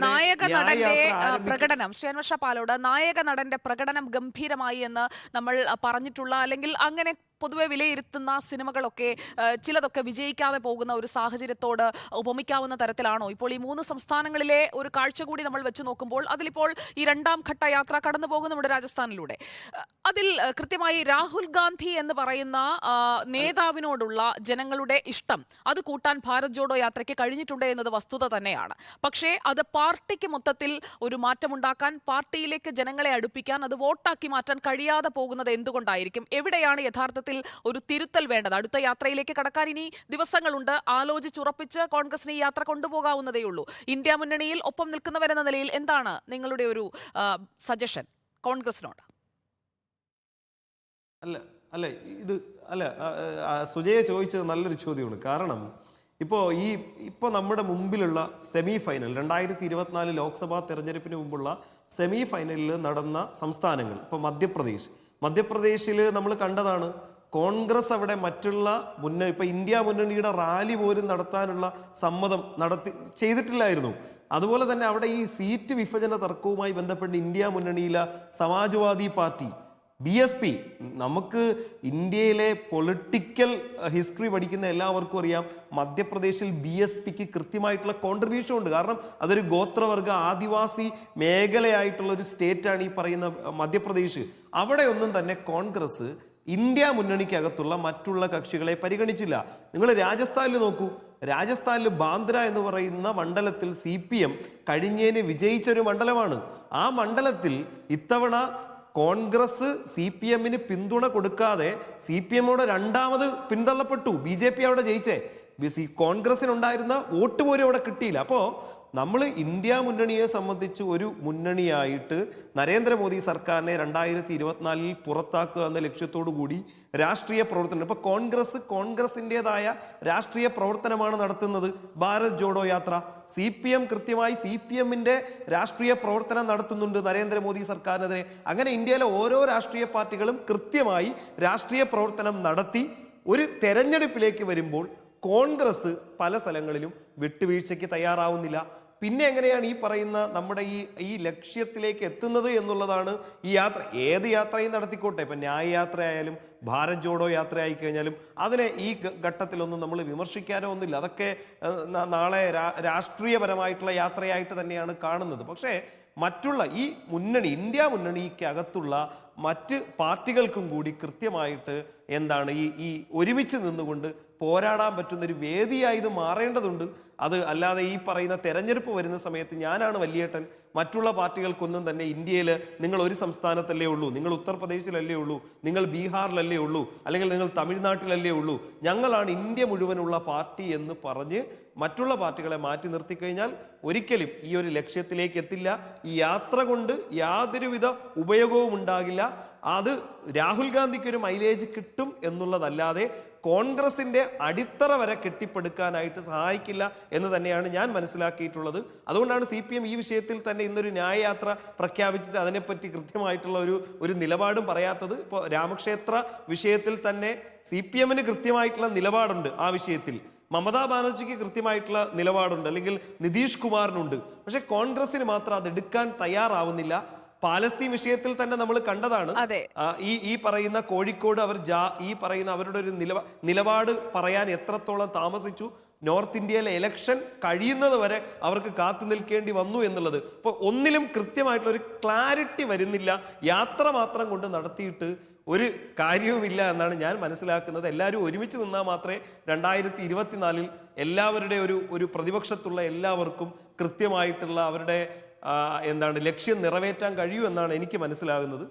നായക നടന്റെ പ്രകടനം ശ്രീയൻവർഷ പാലോട് നായക നടന്റെ പ്രകടനം ഗംഭീരമായി എന്ന് നമ്മൾ പറഞ്ഞിട്ടുള്ള അല്ലെങ്കിൽ അങ്ങനെ പൊതുവെ വിലയിരുത്തുന്ന സിനിമകളൊക്കെ ചിലതൊക്കെ വിജയിക്കാതെ പോകുന്ന ഒരു സാഹചര്യത്തോട് ഉപമിക്കാവുന്ന തരത്തിലാണോ ഇപ്പോൾ ഈ 3 സംസ്ഥാനങ്ങളിലെ ഒരു കാഴ്ച കൂടി നമ്മൾ വെച്ച് നോക്കുമ്പോൾ അതിലിപ്പോൾ ഈ 2ാം ഘട്ട യാത്ര കടന്നു പോകും നമ്മുടെ രാജസ്ഥാനിലൂടെ അതിൽ കൃത്യമായി രാഹുൽ ഗാന്ധി എന്ന് പറയുന്ന നേതാവിനോടുള്ള ജനങ്ങളുടെ ഇഷ്ടം അത് കൂട്ടാൻ ഭാരത് ജോഡോ യാത്രയ്ക്ക് കഴിഞ്ഞിട്ടുണ്ട് എന്നത് വസ്തുത തന്നെയാണ്. പക്ഷേ അത് പാർട്ടിക്ക് മൊത്തത്തിൽ ഒരു മാറ്റമുണ്ടാക്കാൻ പാർട്ടിയിലേക്ക് ജനങ്ങളെ അടുപ്പിക്കാൻ അത് വോട്ടാക്കി മാറ്റാൻ കഴിയാതെ പോകുന്നത് എന്തുകൊണ്ടായിരിക്കും? എവിടെയാണ് യഥാർത്ഥത്തിൽ ഒരു തിരുത്തൽ വേണ്ടത്? അടുത്ത യാത്രയിലേക്ക് കടക്കാൻ ഇനി ദിവസങ്ങളുണ്ട്. ആലോചിച്ചുറപ്പിച്ച് കോൺഗ്രസിന് ഈ യാത്ര കൊണ്ടുപോകാവുന്നതേ ഉള്ളൂ. ഇന്ത്യ മുന്നണിയിൽ ഒപ്പം നിൽക്കുന്നവരെന്ന നിലയിൽ എന്താണ് നിങ്ങളുടെ ഒരു സജഷൻ കോൺഗ്രസിനോട്? അല്ല അല്ല ഇത് അല്ല സുജയ ചോദിച്ചത് നല്ലൊരു ചോദ്യമാണ്. കാരണം ഇപ്പോൾ നമ്മുടെ മുമ്പിലുള്ള സെമി ഫൈനൽ 2024 ലോക്സഭാ തെരഞ്ഞെടുപ്പിന് മുമ്പുള്ള സെമി ഫൈനലിൽ നടന്ന സംസ്ഥാനങ്ങൾ ഇപ്പോൾ മധ്യപ്രദേശിൽ നമ്മൾ കണ്ടതാണ്. കോൺഗ്രസ് അവിടെ മറ്റുള്ള ഇപ്പൊ ഇന്ത്യ മുന്നണിയുടെ റാലി പോലും നടത്താനുള്ള സമ്മതം ചെയ്തിട്ടില്ലായിരുന്നു. അതുപോലെ തന്നെ അവിടെ ഈ സീറ്റ് വിഭജന തർക്കവുമായി ബന്ധപ്പെട്ട് ഇന്ത്യ മുന്നണിയിലെ സമാജ്വാദി പാർട്ടി BSP, നമുക്ക് ഇന്ത്യയിലെ പൊളിറ്റിക്കൽ ഹിസ്റ്ററി പഠിക്കുന്ന എല്ലാവർക്കും അറിയാം മധ്യപ്രദേശിൽ BSPക്ക് കൃത്യമായിട്ടുള്ള കോൺട്രിബ്യൂഷൻ ഉണ്ട്. കാരണം അതൊരു ഗോത്രവർഗ ആദിവാസി മേഖലയായിട്ടുള്ള ഒരു സ്റ്റേറ്റാണ് ഈ പറയുന്ന മധ്യപ്രദേശ്. അവിടെ ഒന്നും തന്നെ കോൺഗ്രസ് ഇന്ത്യ മുന്നണിക്കകത്തുള്ള മറ്റുള്ള കക്ഷികളെ പരിഗണിച്ചില്ല. നിങ്ങൾ രാജസ്ഥാനിൽ നോക്കൂ. രാജസ്ഥാനിൽ ബാന്ദ്ര എന്ന് പറയുന്ന മണ്ഡലത്തിൽ CPM കഴിഞ്ഞേന് വിജയിച്ചൊരു മണ്ഡലമാണ്. ആ മണ്ഡലത്തിൽ ഇത്തവണ കോൺഗ്രസ് CPMന് പിന്തുണ കൊടുക്കാതെ CPMോട് രണ്ടാമത് പിന്തള്ളപ്പെട്ടു. BJP അവിടെ ജയിച്ചേ. കോൺഗ്രസിനുണ്ടായിരുന്ന വോട്ട് പോലും അവിടെ കിട്ടിയില്ല. അപ്പോൾ നമ്മൾ ഇന്ത്യ മുന്നണിയെ സംബന്ധിച്ച് ഒരു മുന്നണിയായിട്ട് നരേന്ദ്രമോദി സർക്കാരിനെ 2024 പുറത്താക്കുക എന്ന ലക്ഷ്യത്തോടു കൂടി രാഷ്ട്രീയ പ്രവർത്തനം ഇപ്പൊ കോൺഗ്രസിൻ്റെതായ രാഷ്ട്രീയ പ്രവർത്തനമാണ് നടത്തുന്നത്. ഭാരത് ജോഡോ യാത്ര CPM കൃത്യമായി CPMന്റെ രാഷ്ട്രീയ പ്രവർത്തനം നടത്തുന്നുണ്ട് നരേന്ദ്രമോദി സർക്കാരിനെതിരെ. അങ്ങനെ ഇന്ത്യയിലെ ഓരോ രാഷ്ട്രീയ പാർട്ടികളും കൃത്യമായി രാഷ്ട്രീയ പ്രവർത്തനം നടത്തി ഒരു തെരഞ്ഞെടുപ്പിലേക്ക് വരുമ്പോൾ കോൺഗ്രസ് പല സ്ഥലങ്ങളിലും വിട്ടുവീഴ്ചയ്ക്ക് തയ്യാറാവുന്നില്ല. പിന്നെ എങ്ങനെയാണ് ഈ പറയുന്ന നമ്മുടെ ഈ ലക്ഷ്യത്തിലേക്ക് എത്തുന്നത് എന്നുള്ളതാണ് ഈ യാത്ര. ഏത് യാത്രയും നടത്തിക്കോട്ടെ, ഇപ്പം ന്യായ യാത്ര ആയാലും ഭാരത് ജോഡോ യാത്ര ആയി കഴിഞ്ഞാലും അതിനെ ഈ ഘട്ടത്തിലൊന്നും നമ്മൾ വിമർശിക്കാനോ ഒന്നുമില്ല. അതൊക്കെ നാളെ രാഷ്ട്രീയപരമായിട്ടുള്ള യാത്രയായിട്ട് തന്നെയാണ് കാണുന്നത്. പക്ഷേ മറ്റുള്ള ഈ മുന്നണി ഇന്ത്യ മുന്നണിക്കകത്തുള്ള മറ്റ് പാർട്ടികൾക്കും കൂടി കൃത്യമായിട്ട് എന്താണ് ഈ ഒരുമിച്ച് നിന്നുകൊണ്ട് പോരാടാൻ പറ്റുന്നൊരു വേദിയായി ഇത് മാറേണ്ടതുണ്ട്. അത് അല്ലാതെ ഈ പറയുന്ന തെരഞ്ഞെടുപ്പ് വരുന്ന സമയത്ത് ഞാനാണ് വലിയേട്ടൻ, മറ്റുള്ള പാർട്ടികൾക്കൊന്നും തന്നെ ഇന്ത്യയിൽ നിങ്ങൾ ഒരു സംസ്ഥാനത്തല്ലേ ഉള്ളൂ, നിങ്ങൾ ഉത്തർപ്രദേശിലല്ലേ ഉള്ളൂ, നിങ്ങൾ ബീഹാറിലല്ലേ ഉള്ളൂ, അല്ലെങ്കിൽ നിങ്ങൾ തമിഴ്നാട്ടിലല്ലേ ഉള്ളൂ, ഞങ്ങളാണ് ഇന്ത്യ മുഴുവനുള്ള പാർട്ടി എന്ന് പറഞ്ഞ് മറ്റുള്ള പാർട്ടികളെ മാറ്റി നിർത്തിക്കഴിഞ്ഞാൽ ഒരിക്കലും ഈ ഒരു ലക്ഷ്യത്തിലേക്ക് എത്തില്ല. ഈ യാത്ര കൊണ്ട് യാതൊരുവിധ ഉപയോഗവും ഉണ്ടാകില്ല. അത് രാഹുൽ ഗാന്ധിക്ക് ഒരു മൈലേജ് കിട്ടും എന്നുള്ളതല്ലാതെ കോൺഗ്രസിന്റെ അടിത്തറ വരെ കെട്ടിപ്പടുക്കാനായിട്ട് സഹായിക്കില്ല എന്ന് തന്നെയാണ് ഞാൻ മനസ്സിലാക്കിയിട്ടുള്ളത്. അതുകൊണ്ടാണ് CPM ഈ വിഷയത്തിൽ തന്നെ ഇന്നൊരു ന്യായയാത്ര പ്രഖ്യാപിച്ചിട്ട് അതിനെപ്പറ്റി കൃത്യമായിട്ടുള്ള ഒരു നിലപാടും പറയാത്തത്. ഇപ്പോൾ രാമക്ഷേത്ര വിഷയത്തിൽ തന്നെ CPMന് കൃത്യമായിട്ടുള്ള നിലപാടുണ്ട്. ആ വിഷയത്തിൽ മമതാ ബാനർജിക്ക് കൃത്യമായിട്ടുള്ള നിലപാടുണ്ട്, അല്ലെങ്കിൽ നിതീഷ് കുമാറിനുണ്ട്. പക്ഷെ കോൺഗ്രസിന് മാത്രം അത് എടുക്കാൻ തയ്യാറാവുന്നില്ല. പാലസ്തീൻ വിഷയത്തിൽ തന്നെ നമ്മൾ കണ്ടതാണ്. ഈ പറയുന്ന കോഴിക്കോട് ഈ പറയുന്ന അവരുടെ ഒരു നിലപാട് പറയാൻ എത്രത്തോളം താമസിച്ചു. നോർത്ത് ഇന്ത്യയിലെ ഇലക്ഷൻ കഴിയുന്നത് വരെ അവർക്ക് കാത്തു നിൽക്കേണ്ടി വന്നു എന്നുള്ളത്. ഇപ്പോൾ ഒന്നിലും കൃത്യമായിട്ടുള്ള ഒരു ക്ലാരിറ്റി വരുന്നില്ല. യാത്ര മാത്രം കൊണ്ട് നടത്തിയിട്ട് ഒരു കാര്യവുമില്ല എന്നാണ് ഞാൻ മനസ്സിലാക്കുന്നത്. എല്ലാവരും ഒരുമിച്ച് നിന്നാൽ മാത്രമേ 2024 എല്ലാവരുടെ ഒരു പ്രതിപക്ഷത്തുള്ള എല്ലാവർക്കും കൃത്യമായിട്ടുള്ള അവരുടെ ലക്ഷ്യം നിറവേറ്റാൻ കഴിയൂ എന്നാണ് എനിക്ക് മനസ്സിലാകുന്നത്.